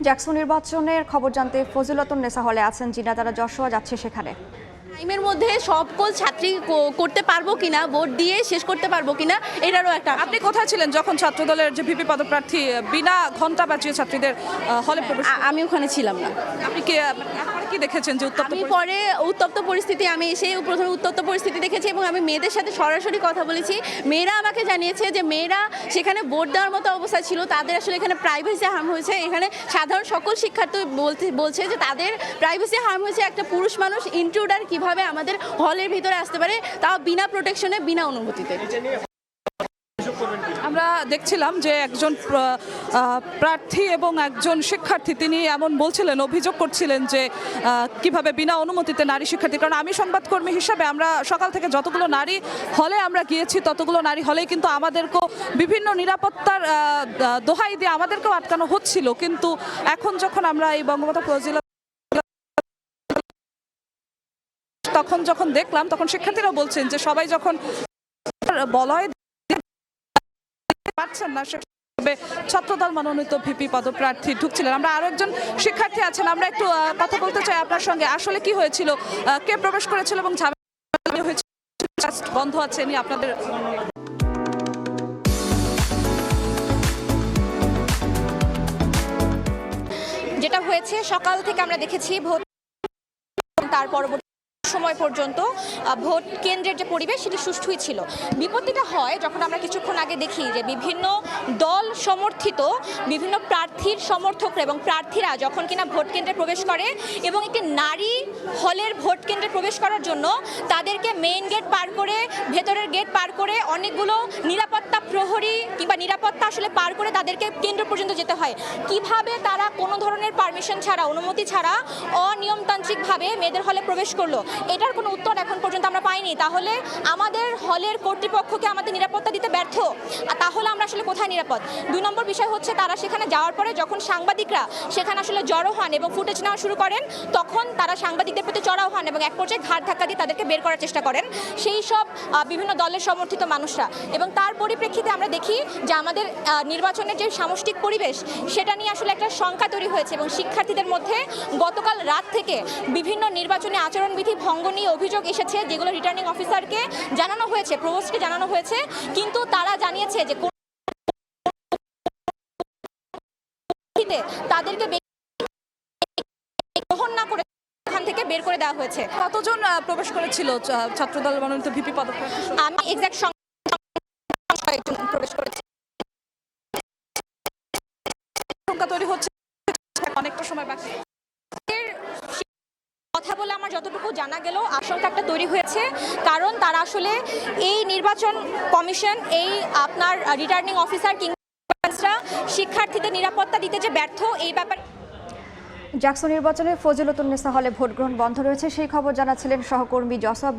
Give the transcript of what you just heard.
জাকসু নির্বাচনের খবর জানতে ফজিলাতুন্নেসা হলে আছেন জিনা, তারা যশোয়া যাচ্ছে সেখানে। টাইমের মধ্যে সকল ছাত্রী করতে পারবো কিনা, ভোট দিয়ে শেষ করতে পারবো কিনা, এটারও একটা। আপনি কোথায় ছিলেন যখন ছাত্রদলের যে ভিপি পদপ্রার্থী বিনা ঘন্টা বাঁচিয়ে ছাত্রীদের হলে প্রবেশ? আমি ওখানে ছিলাম না। আপনি কি দেখেছেন যে উত্তপ্ত? আমি পরে উত্তপ্ত পরিস্থিতি, আমি এসে প্রথমে উত্তপ্ত পরিস্থিতি দেখেছি এবং আমি মেয়েদের সাথে সরাসরি কথা বলেছি। মেয়েরা আমাকে জানিয়েছে যে মেয়েরা সেখানে ভোট দেওয়ার মতো অবস্থা ছিল, তাদের আসলে এখানে প্রাইভেসি হার্ম হয়েছে। এখানে সাধারণ সকল শিক্ষার্থী বলছে যে তাদের প্রাইভেসি হার্ম হয়েছে। একটা পুরুষ মানুষ ইন্ট্রুডার কিভাবে আমাদের হলের ভিতরে আসতে পারে, তাও বিনা প্রোটেকশনে, বিনা অনুমতিতে। আমরা দেখছিলাম যে একজন প্রার্থী এবং একজন শিক্ষার্থী তিনি এমন বলছিলেন, অভিযোগ করছিলেন যে কিভাবে বিনা অনুমতিতে নারী শিক্ষার্থী। কারণ আমি সংবাদকর্মী হিসাবে আমরা সকাল থেকে যতগুলো নারী হলে আমরা গিয়েছি, ততগুলো নারী হলেই কিন্তু আমাদেরকেও বিভিন্ন নিরাপত্তার দোহাই দিয়ে আমাদেরকেও আটকানো হচ্ছিল। কিন্তু এখন যখন আমরা এই বঙ্গবন্ধু ফজিলা তখন যখন দেখলাম, তখন শিক্ষার্থীরা বলছেন যে সবাই যখন বলয় পাচ্ছেন না, ছাত্রদল মনোনীত ভিপি পদপ্রার্থী ঢুকছিলেন। আমরা আরো একজন শিক্ষার্থী আছেন, আমরা একটু কথা বলতে চাই আপনার সঙ্গে। আসলে কি হয়েছিল, কে প্রবেশ করেছিল এবং ঝামেলা হয়েছিল, বন্ধ আছে নি আপনাদের? যেটা হয়েছে, সকাল থেকে আমরা দেখেছি ভোট, তার পরবর্তী সময় পর্যন্ত ভোট কেন্দ্রের যে পরিবেশ সেটি সুষ্ঠুই ছিল। বিপত্তিটা হয় যখন আমরা কিছুক্ষণ আগে দেখি যে বিভিন্ন দল সমর্থিত বিভিন্ন প্রার্থীর সমর্থকরা এবং প্রার্থীরা যখন কিনা ভোট কেন্দ্রে প্রবেশ করে এবং একটি নারী হলের ভোট কেন্দ্রে প্রবেশ করার জন্য তাদেরকে মেইন গেট পার করে, ভেতরের গেট পার করে, অনেকগুলো নিরাপত্তা প্রহরী কিংবা নিরাপত্তা আসলে পার করে তাদেরকে কেন্দ্র পর্যন্ত যেতে হয়। কিভাবে তারা কোনো ধরনের পারমিশন ছাড়া, অনুমতি ছাড়া অনিয়মতান্ত্রিকভাবে মেয়েদের হলে প্রবেশ করলো, এটার কোনো উত্তর এখন পর্যন্ত আমরা পাইনি। তাহলে আমাদের হলের কর্তৃপক্ষকে আমাদের নিরাপত্তা দিতে ব্যর্থ, আর তাহলে আমরা আসলে কোথায় নিরাপদ? 2 নম্বর বিষয় হচ্ছে, তারা সেখানে যাওয়ার পরে যখন সাংবাদিকরা সেখানে আসলে জড়ো হন এবং ফুটেজ নেওয়া শুরু করেন, তখন তারা সাংবাদিকদের প্রতি চড়াও হন এবং এক পর্যায়ে ঘাট ধাক্কা দিয়ে তাদেরকে বের করার চেষ্টা করেন সেই সব বিভিন্ন দলের সমর্থিত মানুষরা। এবং তার পরিপ্রেক্ষিতে আমরা দেখি যে আমাদের নির্বাচনের যে সামষ্টিক পরিবেশ, সেটা নিয়ে আসলে একটা শঙ্কা তৈরি হয়েছে এবং শিক্ষার্থীদের মধ্যে গতকাল রাত থেকে বিভিন্ন নির্বাচনী আচরণবিধি ভঙ্গ নিয়ে অভিযোগ এসেছে, যেগুলো রিটার্নিং অফিসারকে জানানো হয়েছে, প্রভোস্টকে জানানো হয়েছে, কিন্তু তারা জানিয়েছে যে তাদেরকে গ্রহণ না করে এখান থেকে বের করে দেওয়া হয়েছে। কতজন প্রবেশ করেছিল ছাত্রদল মনোনীত ভিপি পদপ্রার্থী? আমি এক্সাক্ট সংখ্যা প্রবেশ করেছি। সংখ্যা তৈরি হচ্ছে, অনেকটা সময় বাকি। কথা বলে আমার যতটুকু জানা গেল, আশঙ্কা একটা তৈরি হয়েছে, কারণ তারা আসলে এই নির্বাচন কমিশন, এই আপনার রিটার্নিং অফিসার কিংবা শিক্ষার্থীদের নিরাপত্তা দিতে যে ব্যর্থ, এই ব্যাপারে। জাকসু নির্বাচনে ফজিলাতুন্নেসা হলে ভোট গ্রহণ বন্ধ রয়েছে, সেই খবর জানাচ্ছিলেন সহকর্মী যশোয়া।